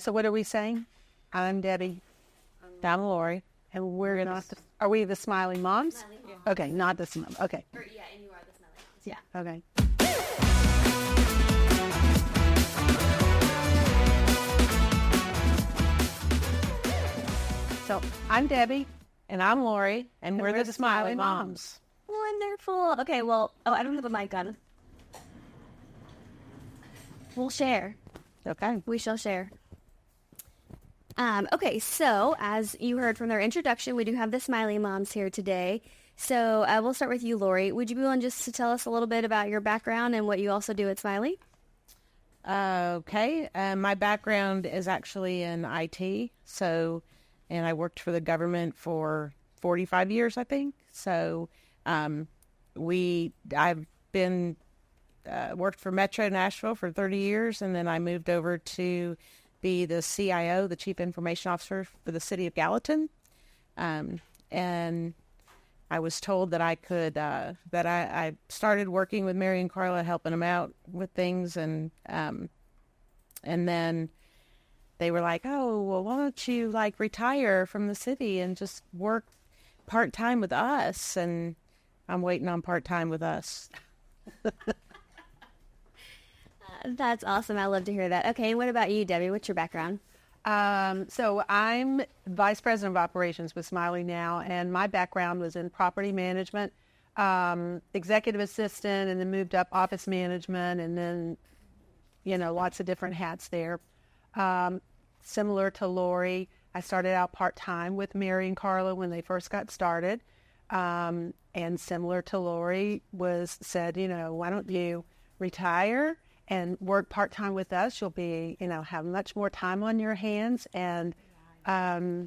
So what are we saying? I'm Debbie. I'm Lori. And we're not the, are we the Smiley Moms? Smiley Moms. Okay, not the Smiley. Okay. Or, yeah, and you are the Smiley Moms. Yeah. Okay. So I'm Debbie. And I'm Lori. And we're the Smiley Moms. Wonderful. Okay, well, I don't have a mic on. We'll share. Okay. We shall share. Okay, so as you heard from their introduction, we do have the Smiley Moms here today. So we'll start with you, Lori. Would you be willing just to tell us a little bit about your background and what you also do at Smiley? Okay. My background is actually in IT. And I worked for the government for 45 years, I think. So I've been worked for Metro Nashville for 30 years, and then I moved over to be the CIO, the Chief Information Officer for the city of Gallatin. And I was told that I could, that I started working with Mary and Carla, helping them out with things. And then they were like, oh, well, why don't you retire from the city and just work part-time with us? And I'm waiting on part-time with us. That's awesome. I love to hear that. Okay, and what about you, Debbie? What's your background? So I'm Vice President of Operations with Smiley now, and my background was in property management, executive assistant, and then moved up office management, and then, lots of different hats there. Similar to Lori, I started out part-time with Mary and Carla when they first got started. And similar to Lori said, why don't you retire and work part-time with us? You'll be, have much more time on your hands. And, so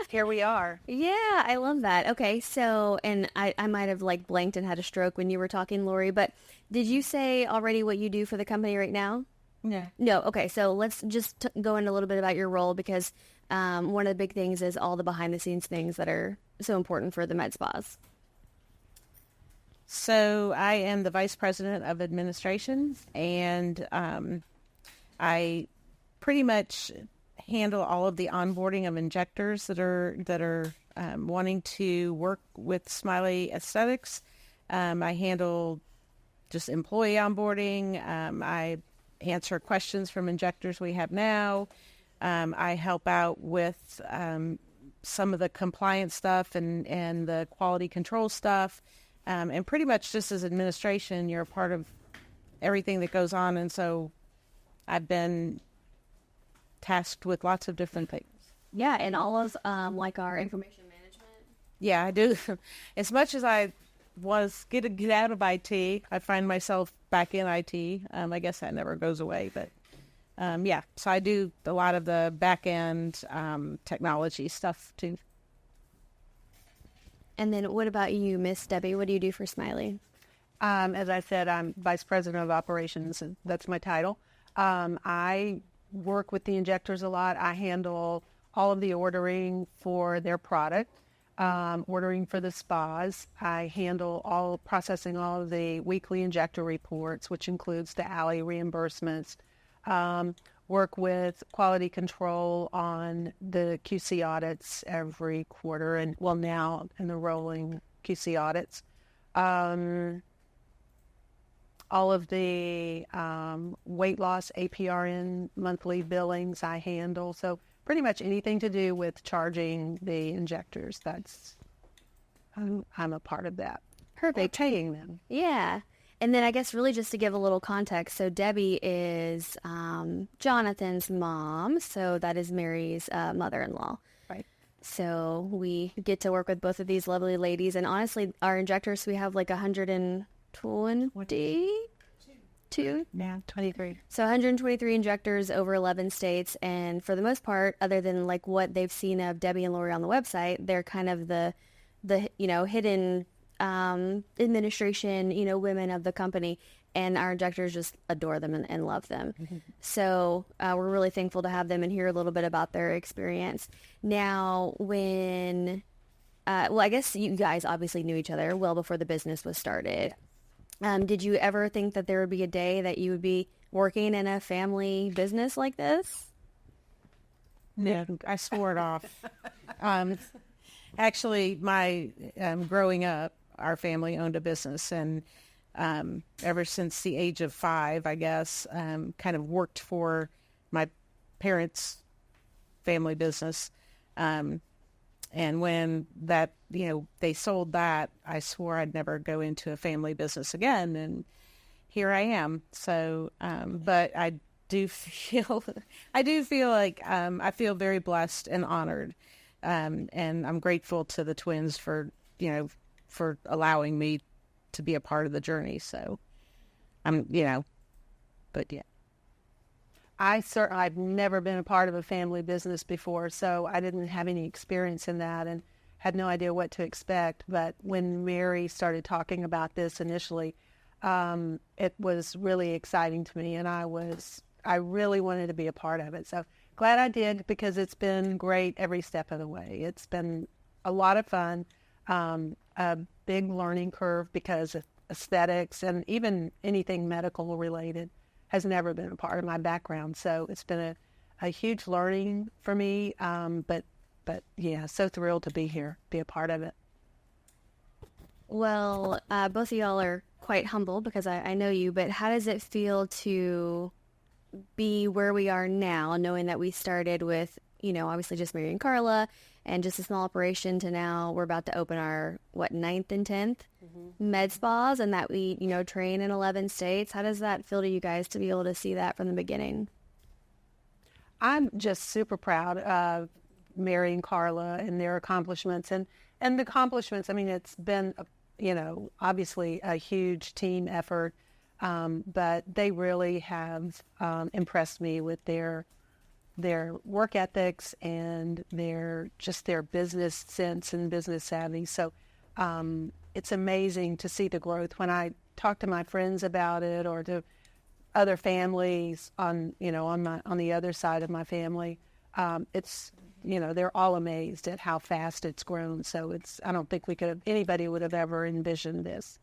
here we are. Yeah, I love that. Okay, so, and I might have blanked and had a stroke when you were talking, Lori, but did you say already what you do for the company right now? Yeah. No. Okay, so let's just go into a little bit about your role, because one of the big things is all the behind-the-scenes things that are so important for the med spas. So I am the Vice President of Administration, and I pretty much handle all of the onboarding of injectors that are wanting to work with Smiley Aesthetics. I handle just employee onboarding. I answer questions from injectors we have now. I help out with some of the compliance stuff and the quality control stuff. And pretty much just as administration, you're a part of everything that goes on. And so I've been tasked with lots of different things. Yeah, and all of our information management. Yeah, I do. As much as I was get out of IT, I find myself back in IT. I guess that never goes away, but so I do a lot of the back end technology stuff too. And then what about you, Miss Debbie? What do you do for Smiley? As I said, I'm Vice President of Operations, and that's my title. I work with the injectors a lot. I handle all of the ordering for their product, ordering for the spas. I handle processing all of the weekly injector reports, which includes the alley reimbursements. Work with quality control on the QC audits every quarter, and now in the rolling QC audits. All of the weight loss APRN monthly billings I handle. So pretty much anything to do with charging the injectors, I'm a part of that. Perfect. Or paying them. Yeah. And then I guess really just to give a little context, so Debbie is Jonathan's mom, so that is Mary's mother-in-law. Right. So we get to work with both of these lovely ladies, and honestly, our injectors, we have 122? Yeah, 23. So 123 injectors over 11 states, and for the most part, other than what they've seen of Debbie and Lori on the website, they're kind of the hidden administration, women of the company, and our injectors just adore them and love them. Mm-hmm. So we're really thankful to have them and hear a little bit about their experience. Now, I guess you guys obviously knew each other well before the business was started. Did you ever think that there would be a day that you would be working in a family business like this? No, I swore it off. Actually, my growing up, our family owned a business, and ever since the age of 5, I guess, kind of worked for my parents' family business. And when that, they sold that, I swore I'd never go into a family business again, and here I am. So, but I do feel, like I feel very blessed and honored, and I'm grateful to the twins for, for allowing me to be a part of the journey. So, but yeah. I've never been a part of a family business before, so I didn't have any experience in that and had no idea what to expect. But when Mary started talking about this initially, it was really exciting to me, and I really wanted to be a part of it. So glad I did, because it's been great every step of the way. It's been a lot of fun, a big learning curve, because aesthetics and even anything medical related has never been a part of my background. So it's been a huge learning for me. But yeah, so thrilled to be here, be a part of it. Well, both of y'all are quite humble because I know you, but how does it feel to be where we are now, knowing that we started with, obviously just Mary and Carla and just a small operation, to now we're about to open our, 9th and 10th med spas, and that we, train in 11 states. How does that feel to you guys to be able to see that from the beginning? I'm just super proud of Mary and Carla and their accomplishments, and the accomplishments. I mean, it's been, obviously a huge team effort, but they really have impressed me with their work ethics and their business sense and business savvy. So it's amazing to see the growth. When I talk to my friends about it, or to other families on the other side of my family, it's, they're all amazed at how fast it's grown. So I don't think anybody would have ever envisioned this.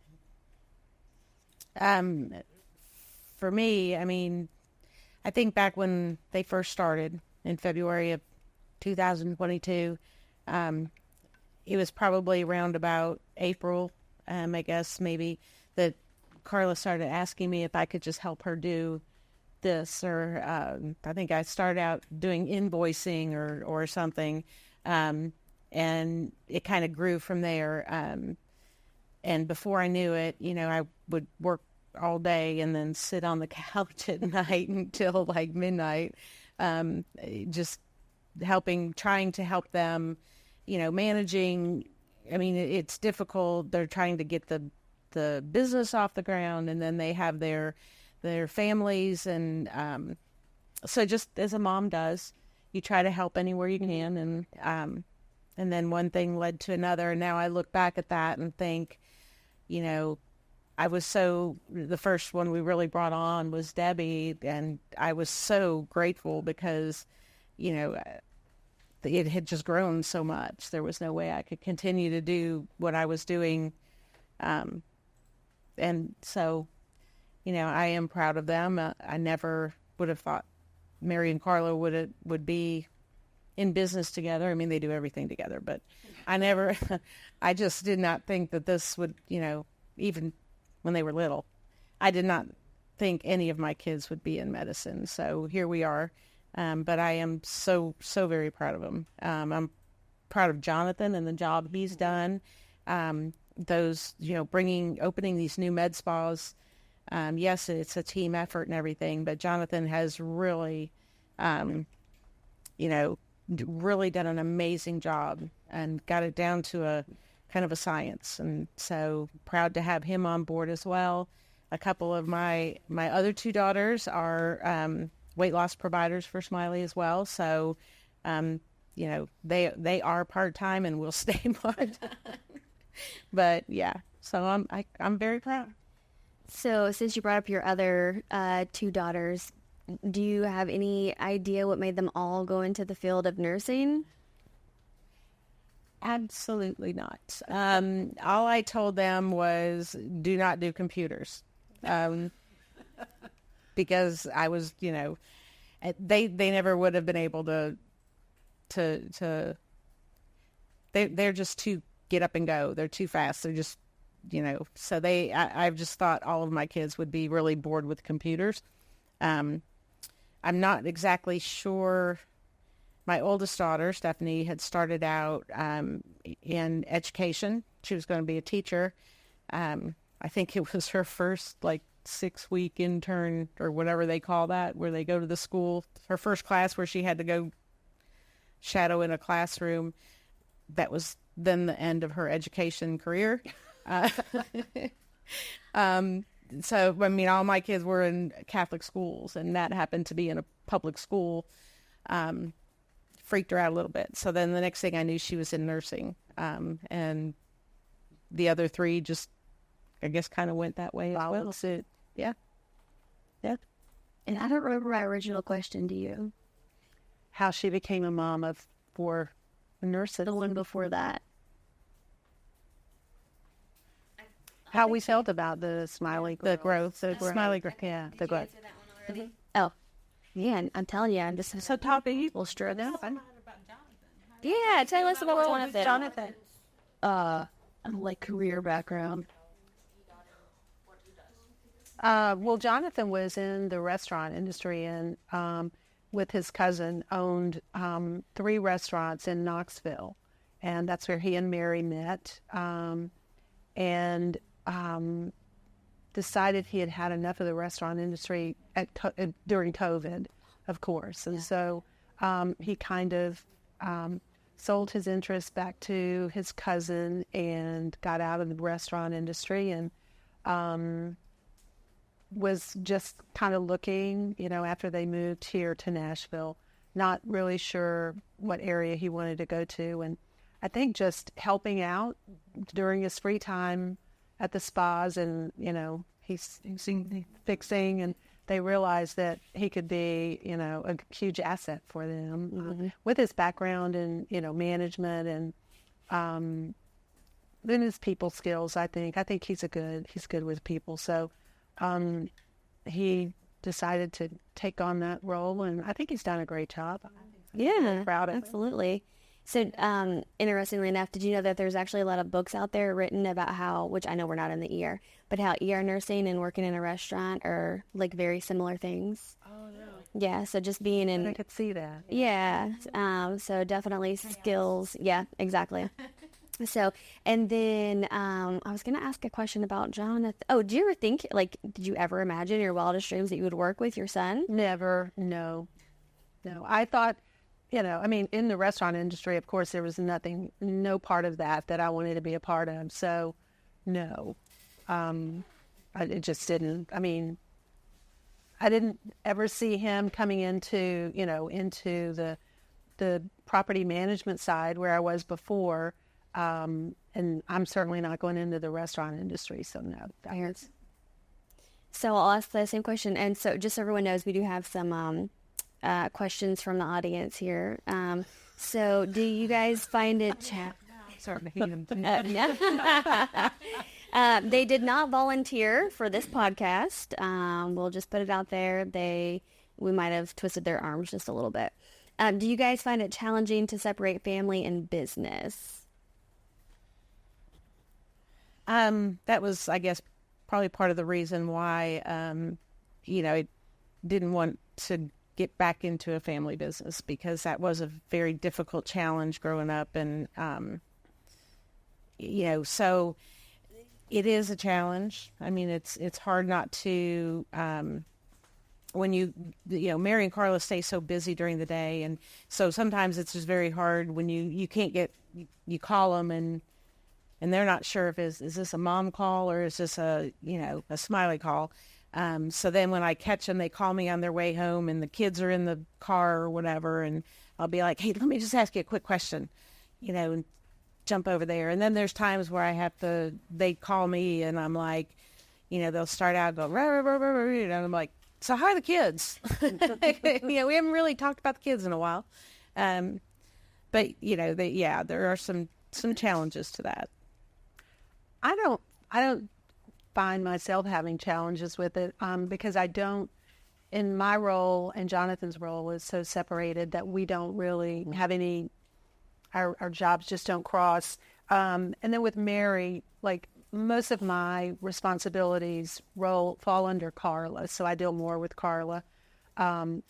For me, I mean, I think back when they first started in February of 2022, it was probably around about April, I guess, maybe, that Carla started asking me if I could just help her do this, or I think I started out doing invoicing or something, and it kind of grew from there. And before I knew it, I would work all day and then sit on the couch at night until like midnight, just trying to help them, managing. I mean, it's difficult. They're trying to get the business off the ground, and then they have their families, and so just as a mom does, you try to help anywhere you can, and then one thing led to another, and now I look back at that and think, the first one we really brought on was Debbie, and I was so grateful because, it had just grown so much. There was no way I could continue to do what I was doing. And so, I am proud of them. I never would have thought Mary and Carla would be in business together. I mean, they do everything together, but I just did not think that this would, even when they were little, I did not think any of my kids would be in medicine. So here we are. But I am so, so very proud of them. I'm proud of Jonathan and the job he's done. Opening these new med spas. Yes, it's a team effort and everything, but Jonathan has really, really done an amazing job and got it down to a kind of a science. And so proud to have him on board as well. A couple of my other 2 daughters are weight loss providers for Smiley as well. So, they are part-time and will stay part-time. But yeah, so I'm very proud. So since you brought up your other 2 daughters, do you have any idea what made them all go into the field of nursing? Absolutely not. All I told them was, do not do computers. because I was, they never would have been able they're just too get up and go. They're too fast. They're just, so I've just thought all of my kids would be really bored with computers. I'm not exactly sure. My oldest daughter, Stephanie, had started out in education. She was going to be a teacher. I think it was her first 6-week intern or whatever they call that, where they go to the school. Her first class where she had to go shadow in a classroom. That was then the end of her education career. So, all my kids were in Catholic schools, and that happened to be in a public school. Freaked her out a little bit. So then the next thing I knew, she was in nursing. And the other three just, I guess, kind of went that way as well. Suit. Yeah. Yeah. And I don't remember my original question. Do you? How she became a mom of 4 nurses. The one before that. How we felt about the Smiley girl. The growth. Smiley growth. Yeah, the growth. Oh, man, I'm telling you, I'm just So talk to you. we'll stir it up. Yeah, tell us about Jonathan. Career background. Well, Jonathan was in the restaurant industry and with his cousin owned 3 restaurants in Knoxville. And that's where he and Mary met. And decided he had had enough of the restaurant industry during COVID, of course. And so he kind of sold his interest back to his cousin and got out of the restaurant industry and was just kind of looking, after they moved here to Nashville, not really sure what area he wanted to go to. And I think just helping out during his free time at the spas and, he's fixing, and they realized that he could be, a huge asset for them with his background in, management and then his people skills. I think he's good with people. So he decided to take on that role, and I think he's done a great job. Yeah, proud of him. absolutely. So, interestingly enough, did you know that there's actually a lot of books out there written about how, which I know we're not in the ER, but how ER nursing and working in a restaurant are very similar things? Oh, no. Yeah, so just being in... I could see that. Yeah, so definitely skills. Yeah, exactly. So, and then I was going to ask a question about Jonathan. Oh, do you ever think, did you ever imagine in your wildest dreams that you would work with your son? Never, no. I thought, in the restaurant industry, of course, there was no part of that I wanted to be a part of. So, no, it just didn't. I didn't ever see him coming into the property management side where I was before. And I'm certainly not going into the restaurant industry. So, no. So I'll ask the same question. And so just so everyone knows, we do have some questions from the audience here. So do you guys find it... They did not volunteer for this podcast. We'll just put it out there. We might have twisted their arms just a little bit. Do you guys find it challenging to separate family and business? That was, I guess, probably part of the reason why, I didn't want to get back into a family business, because that was a very difficult challenge growing up. And, so it is a challenge. It's hard not to, when Mary and Carla stay so busy during the day. And so sometimes it's just very hard when you can't you call them and they're not sure if is this a mom call or is this a Smiley call. So then when I catch them, they call me on their way home and the kids are in the car or whatever. And I'll be like, hey, let me just ask you a quick question, and jump over there. And then there's times where they call me and I'm like, they'll start out go, rah, rah, rah, rah, rah, and I'm like, so how are the kids? We haven't really talked about the kids in a while. But there are some challenges to that. I don't find myself having challenges with it because I don't in my role and Jonathan's role is so separated that we don't really have any, our jobs just don't cross. And then with Mary, like most of my responsibilities fall under Carla. So I deal more with Carla,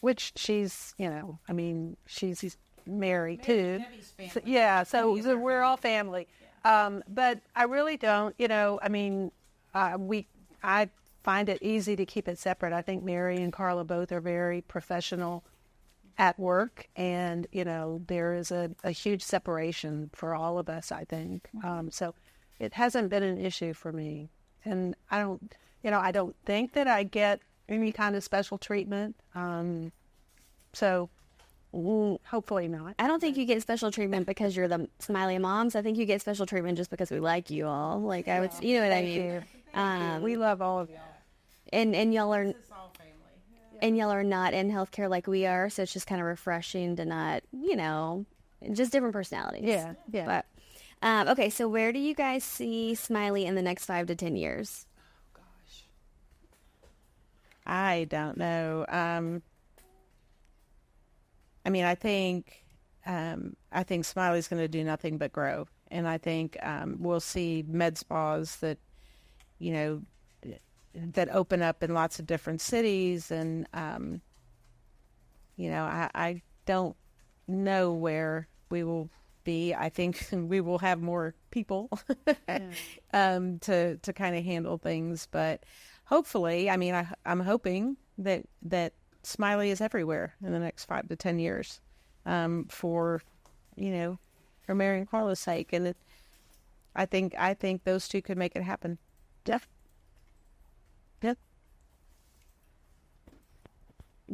which she's, I mean, she's Mary too. So, yeah. So we're all family. But I really don't, I mean, I find it easy to keep it separate. I think Mary and Carla both are very professional at work, and there is a huge separation for all of us, I think. So it hasn't been an issue for me, and I don't think that I get any kind of special treatment. So hopefully not. I don't think you get special treatment because you're the Smiley moms. I think you get special treatment just because we like you all. Like I would, you know what I mean? We love all of y'all. And y'all are, and y'all are not in healthcare like we are, so it's just kind of refreshing to not, just different personalities. Yeah, yeah. But okay, so where do you guys see Smiley in the next 5 to 10 years? Oh gosh, I don't know. I mean, I think Smiley's going to do nothing but grow, and I think we'll see med spas that, that open up in lots of different cities, and I don't know where we will be. I think we will have more people to kind of handle things, but hopefully, I mean, I'm hoping that Smiley is everywhere in the next 5 to 10 years, for Mary and Carla's sake, and I think those two could make it happen. Yep.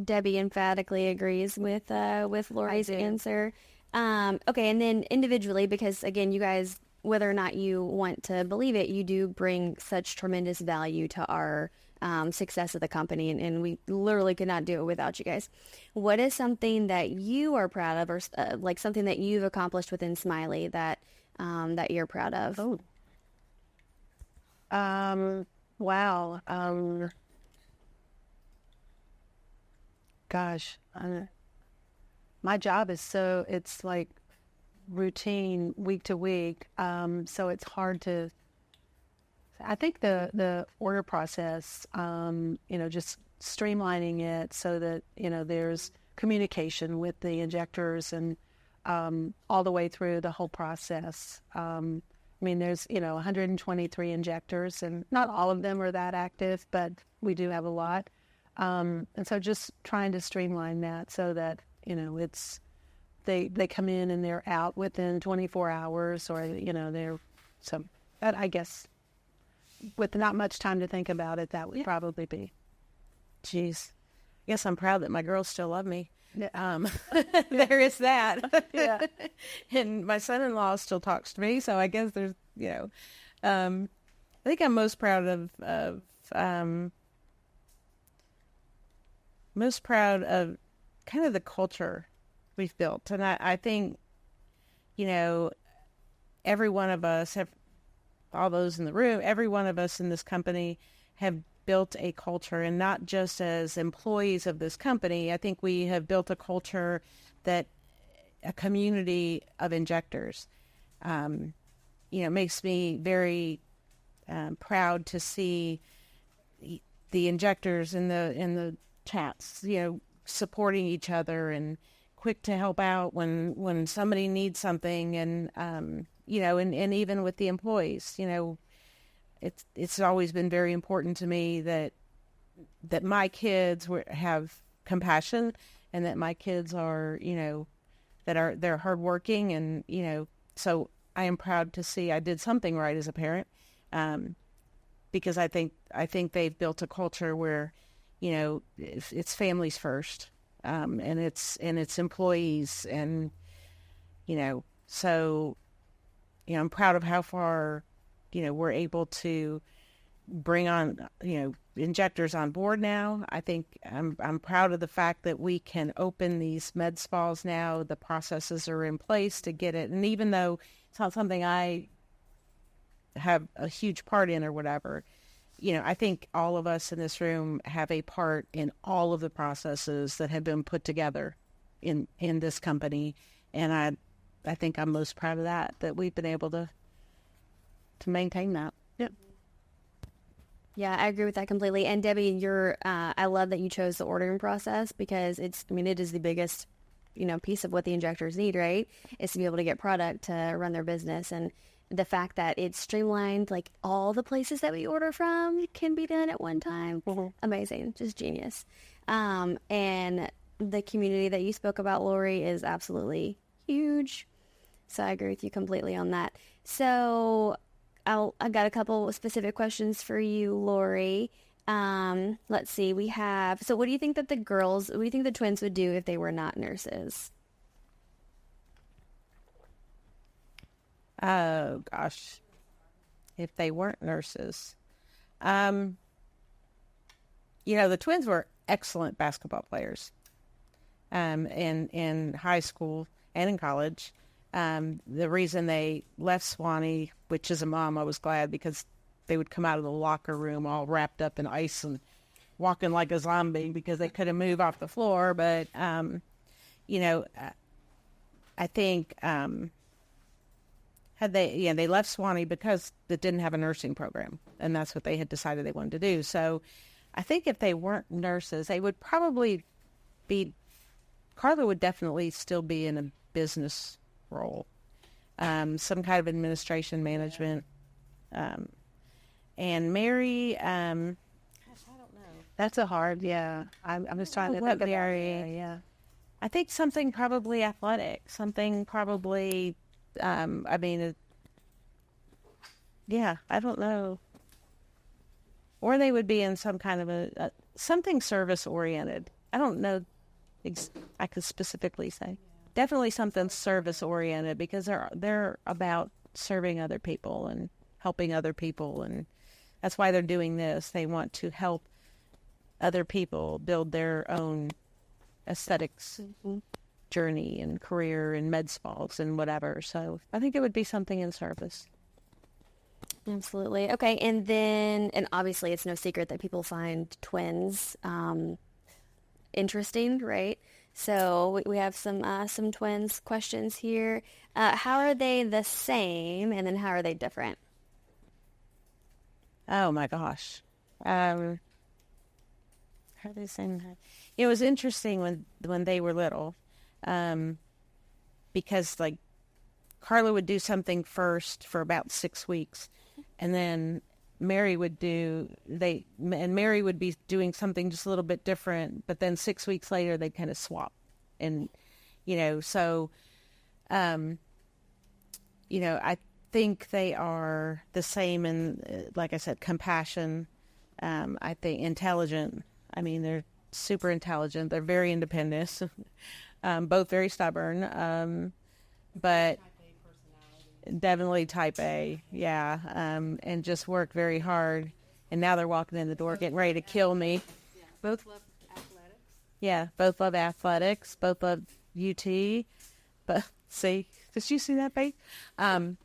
Debbie emphatically agrees with Lori's answer. Okay, and then individually, because again, you guys, whether or not you want to believe it, you do bring such tremendous value to our success of the company, and we literally could not do it without you guys. What is something that you are proud of, or like something that you've accomplished within Smiley that you're proud of? Wow. Gosh, my job is it's like routine week to week. So it's hard to, I think the order process, just streamlining it so that, there's communication with the injectors and all the way through the whole process. I mean, there's, 123 injectors, and not all of them are that active, but we do have a lot. And so just trying to streamline that so that, it's, they come in and they're out within 24 hours, or, that, I guess, with not much time to think about it, that would probably be. Jeez. I guess I'm proud that my girls still love me. Yeah. There is that. Yeah. And my son-in-law still talks to me, so I guess there's, I think I'm most proud of kind of the culture we've built. And I think, every one of us all those in the room, every one of us in this company have built a culture, and not just as employees of this company. I think we have built a culture that a community of injectors, makes me very proud to see the injectors in the chats, supporting each other and quick to help out when somebody needs something, and and even with the employees, it's always been very important to me that my kids have compassion, and that my kids are, they're hardworking, and so I am proud to see I did something right as a parent, because I think they've built a culture where, it's families first, and it's employees, and so I'm proud of how far we're able to bring on injectors on board now. I think I'm proud of the fact that we can open these med spas now. The processes are in place to get it, and even though it's not something I have a huge part in or whatever, I think all of us in this room have a part in all of the processes that have been put together in this company. And I think I'm most proud of that we've been able to maintain that. Yep. Yeah, I agree with that completely. And Debbie, I love that you chose the ordering process because it is the biggest, piece of what the injectors need, right? Is to be able to get product to run their business. And the fact that it's streamlined, like all the places that we order from can be done at one time. Mm-hmm. Amazing. Just genius. And the community that you spoke about, Lori, is absolutely huge. So I agree with you completely on that. So I got a couple specific questions for you, Lori. Let's see. So what do you think that what do you think the twins would do if they were not nurses? Oh, gosh. If they weren't nurses. The twins were excellent basketball players in high school and in college. The reason they left Swanee, which as a mom, I was glad because they would come out of the locker room all wrapped up in ice and walking like a zombie because they couldn't move off the floor. But, I think they left Swanee because it didn't have a nursing program, and that's what they had decided they wanted to do. So I think if they weren't nurses, they would probably Carla would definitely still be in a business role, some kind of administration management. And Mary, gosh, I don't know. That's a hard, yeah. I'm just trying to think of Mary. yeah. I think something probably athletic, something probably, I don't know. Or they would be in some kind of something service oriented. I don't know. I could specifically say. Definitely something service oriented because they're about serving other people and helping other people, and that's why they're doing this. They want to help other people build their own aesthetics journey and career and med spas and whatever. So I think it would be something in service. Absolutely. Okay. And obviously it's no secret that people find twins interesting, right? So we have some twins questions here. How are they the same, and then how are they different? Oh my gosh. How are they the same? It was interesting when they were little, because like Carla would do something first for about 6 weeks, and then Mary would Mary would be doing something just a little bit different, but then 6 weeks later they'd kind of swap. And, so, I think they are the same in, like I said, compassion. I think intelligent. I mean, they're super intelligent. They're very independent, both very stubborn, but definitely type A. Yeah. And just work very hard. And now they're walking in the door getting ready to kill me. Both love athletics. Yeah, both love athletics. Both love UT. But see, did you see that, babe? And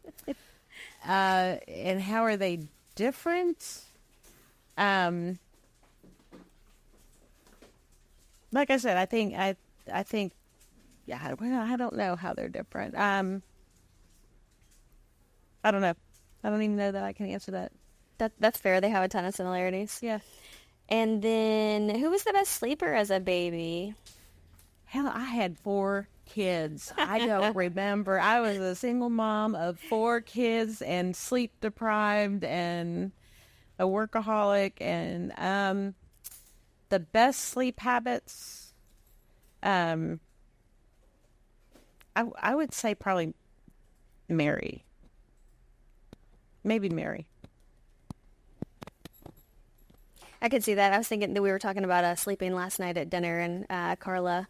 how are they different? Like I said, I think, yeah, I don't know how they're different. I don't know. I don't even know that I can answer that. That's fair. They have a ton of similarities. Yeah. And then, who was the best sleeper as a baby? Hell, I had 4 kids. I don't remember. I was a single mom of 4 kids and sleep deprived and a workaholic. And the best sleep habits, I would say probably Mary. Maybe Mary. I could see that. I was thinking that we were talking about sleeping last night at dinner, and Carla,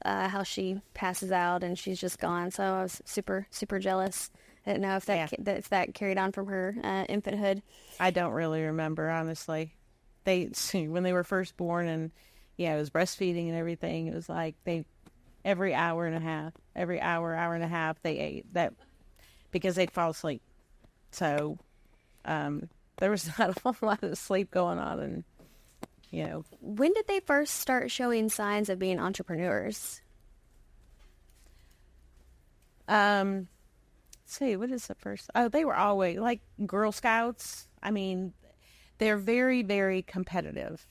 how she passes out and she's just gone. So I was super, super jealous. I didn't know if that carried on from her infanthood. I don't really remember, honestly. When they were first born, and it was breastfeeding and everything. It was like every hour and a half, hour and a half, they ate that because they'd fall asleep. So, there was not a whole lot of sleep going on, and When did they first start showing signs of being entrepreneurs? let's see, what is the first? Oh, they were always like Girl Scouts. I mean, they're very, very competitive.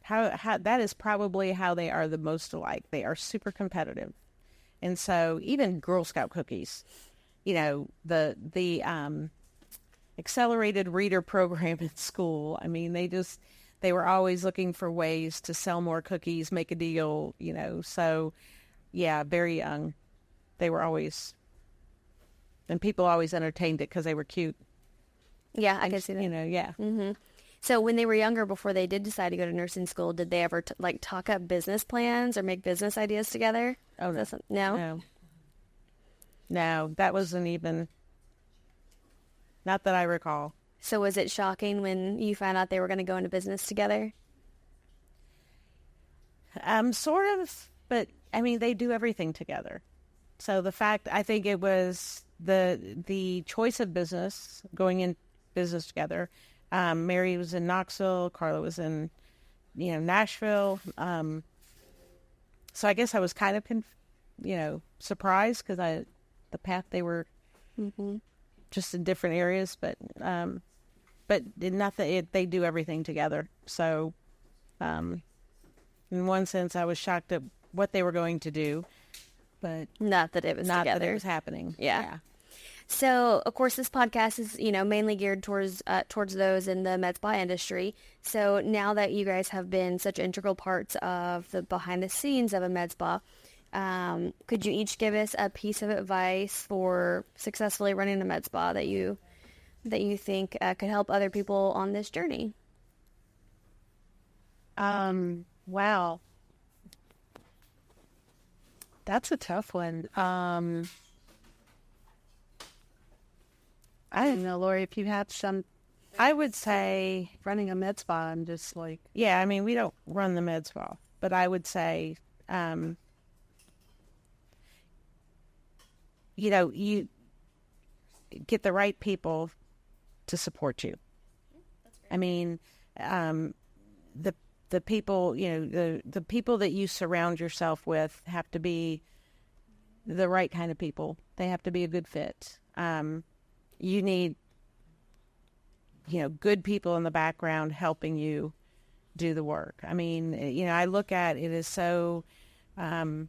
How that is probably how they are the most alike. They are super competitive. And so even Girl Scout cookies, the accelerated reader program at school, I mean, they were always looking for ways to sell more cookies, make a deal, so yeah, very young. They were always, and people always entertained it because they were cute. Yeah, I can see that. Yeah. So when they were younger, before they did decide to go to nursing school, did they ever talk up business plans or make business ideas together? Oh, no. No? No, that wasn't even, not that I recall. So was it shocking when you found out they were going to go into business together? Sort of, but I mean, they do everything together. So I think it was the choice of business, going in business together. Mary was in Knoxville, Carla was in, Nashville. So I guess I was kind of, surprised because the path they were just in different areas, but nothing. They do everything together. So, in one sense, I was shocked at what they were going to do, but Not that it was not together. that it was happening. Yeah. So, of course, this podcast is, mainly geared towards those in the med spa industry. So now that you guys have been such integral parts of the behind the scenes of a med spa, could you each give us a piece of advice for successfully running a med spa that you think could help other people on this journey? Wow. That's a tough one. I don't know, Lori, if you have some I would say, running a med spa, I'm just like, yeah, I mean, we don't run the med spa, but I would say, you get the right people to support you. I mean, the people, the people that you surround yourself with have to be the right kind of people. They have to be a good fit. You need, good people in the background helping you do the work. I mean, I look at it as so, to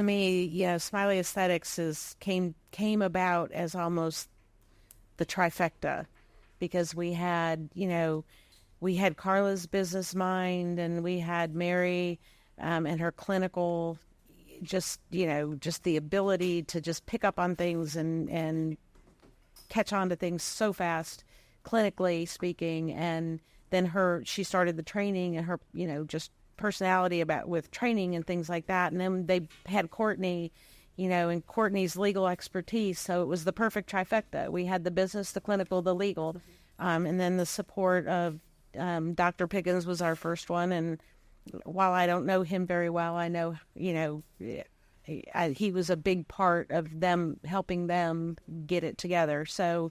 me, Smiley Aesthetics came about as almost the trifecta, because we had Carla's business mind, and we had Mary and her clinical, just the ability to just pick up on things and catch on to things so fast, clinically speaking. And then she started the training, and her, just personality with training and things like that. And then they had Courtney, and Courtney's legal expertise. So it was the perfect trifecta. We had the business, the clinical, the legal, and then the support of Dr. Pickens was our first one. And while I don't know him very well, I know, he was a big part of them, helping them get it together. So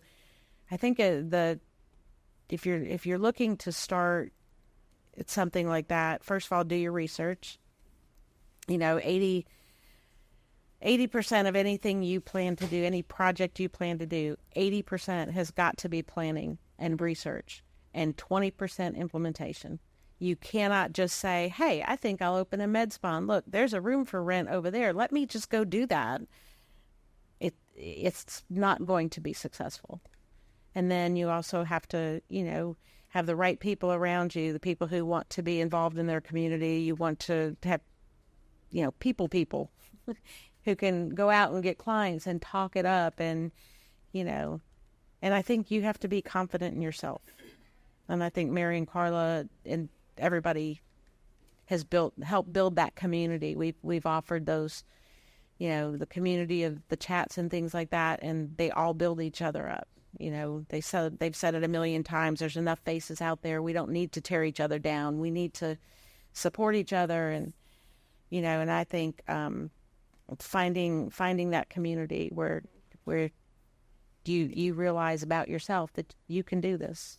I think if you're looking to start something like that, first of all, do your research. 80% of anything you plan to do, any project you plan to do, 80% has got to be planning and research, and 20% implementation. You cannot just say, hey, I think I'll open a med spa. Look, there's a room for rent over there. Let me just go do that. It's not going to be successful. And then you also have to, have the right people around you, the people who want to be involved in their community. You want to have, people who can go out and get clients and talk it up, and I think you have to be confident in yourself. And I think Mary and Carla and everybody has helped build that community. We've offered those, the community of the chats and things like that, and they all build each other up. They've said it a million times. There's enough faces out there. We don't need to tear each other down. We need to support each other, and and I think finding that community where you realize about yourself that you can do this.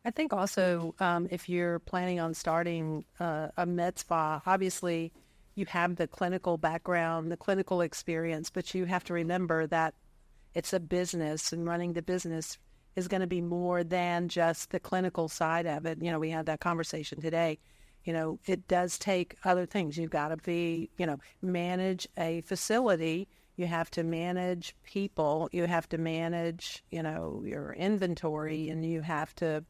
I think also if you're planning on starting a med spa, obviously you have the clinical background, the clinical experience, but you have to remember that it's a business, and running the business is going to be more than just the clinical side of it. You know, we had that conversation today. You know, it does take other things. You've got to be, you know, manage a facility. You have to manage people. You have to manage, you know, your inventory, and you have to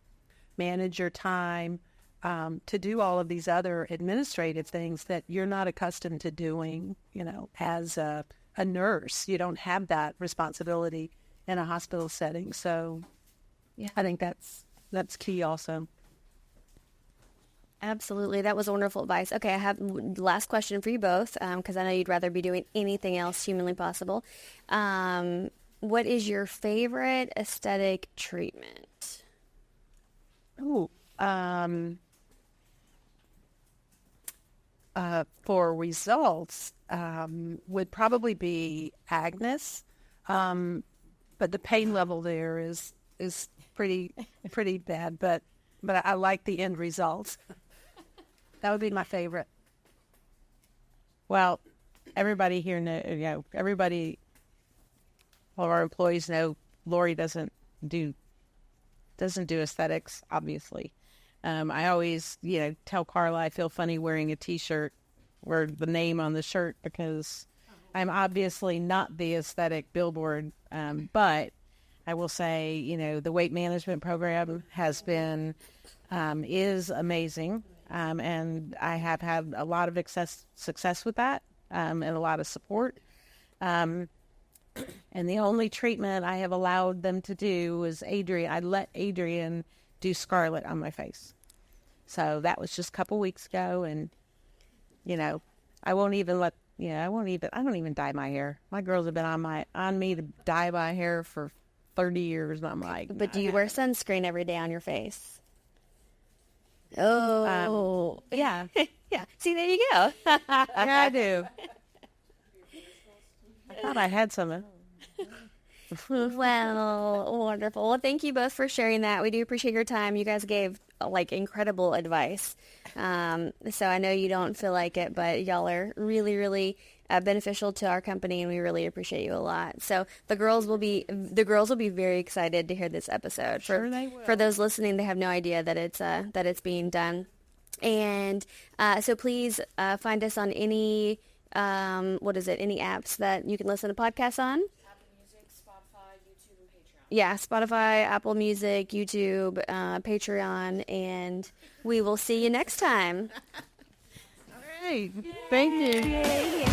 manage your time to do all of these other administrative things that you're not accustomed to doing, you know, as a nurse. You don't have that responsibility in a hospital setting. So yeah, I think that's key also. Absolutely. That was wonderful advice. Okay, I have last question for you both, because I know you'd rather be doing anything else humanly possible. What is your favorite aesthetic treatment? Ooh, for results, would probably be Agnes, but the pain level there is pretty bad. But I like the end results. That would be my favorite. Well, everybody here all of our employees know Lori doesn't do aesthetics, obviously. I always, tell Carla I feel funny wearing a T-shirt or the name on the shirt because I'm obviously not the aesthetic billboard. But I will say, the weight management program is amazing. And I have had a lot of success with that, and a lot of support. And the only treatment I have allowed them to do was Adrian. I let Adrian do Scarlet on my face. So that was just a couple weeks ago. And, I don't even dye my hair. My girls have been on me to dye my hair for 30 years. And I'm like, but do you wear sunscreen every day on your face? Oh, yeah. Yeah. See, there you go. Yeah, I do. I thought I had some. Well, wonderful. Well, thank you both for sharing that. We do appreciate your time. You guys gave incredible advice. So I know you don't feel like it, but y'all are really, really beneficial to our company, and we really appreciate you a lot. So the girls will be very excited to hear this episode. Sure they will. For those listening, they have no idea that it's being done. And so please find us on any any apps that you can listen to podcasts on. Yeah, Spotify, Apple Music, YouTube, Patreon, and we will see you next time. All right. Thank you. Yay.